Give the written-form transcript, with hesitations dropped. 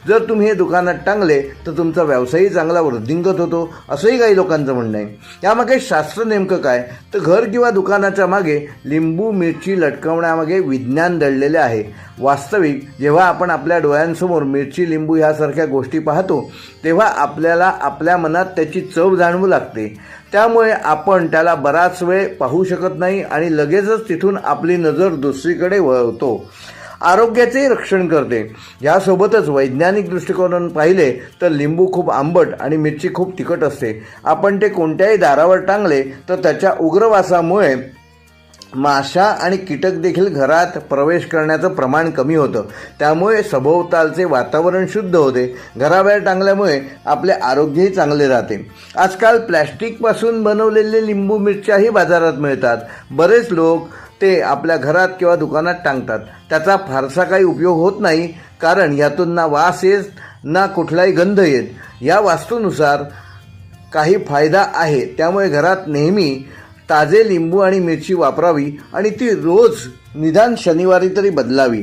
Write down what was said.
जर तुम्ही हे दुकानात टांगले तर तुमचा व्यवसायही चांगला वृद्धिंगत होतो, असंही काही लोकांचं म्हणणं आहे. यामागे शास्त्र नेमकं काय, तर घर किंवा दुकानाच्या मागे लिंबू मिरची लटकवण्यामागे विज्ञान दडलेले आहे. वास्तविक जेव्हा आपण आपल्या डोळ्यांसमोर मिरची लिंबू ह्यासारख्या गोष्टी पाहतो तेव्हा आपल्याला आपल्या मनात त्याची चव जाणवू लागते. त्यामुळे आपण त्याला बराच वेळ पाहू शकत नाही आणि लगेचच तिथून आपली नजर दुसरीकडे वळवतो. आरोग्याचेही रक्षण करते. यासोबतच वैज्ञानिक दृष्टिकोनातून पाहिले तर लिंबू खूप आंबट आणि मिरची खूप तिखट असते. आपण ते कोणत्याही दारावर टांगले तर त्याच्या उग्र वासामुळे माशा आणि कीटक देखील घरात प्रवेश करण्याचं प्रमाण कमी होतं. त्यामुळे सभोवतालचे वातावरण शुद्ध होते. घराबाहेर टांगल्यामुळे आपले आरोग्यही चांगले राहते. आजकाल प्लॅस्टिकपासून बनवलेले लिंबू मिरच्याही बाजारात मिळतात. बरेच लोक ते आपल्या घरात किंवा दुकानात टांगतात. त्याचा फारसा काही उपयोग होत नाही, कारण यातून ना वास येत ना कुठलाही गंध येत. या वास्तूनुसार काही फायदा आहे. त्यामुळे घरात नेहमी ताजे लिंबू आणि मिरची वापरावी आणि ती रोज निदान शनिवारी तरी बदलावी.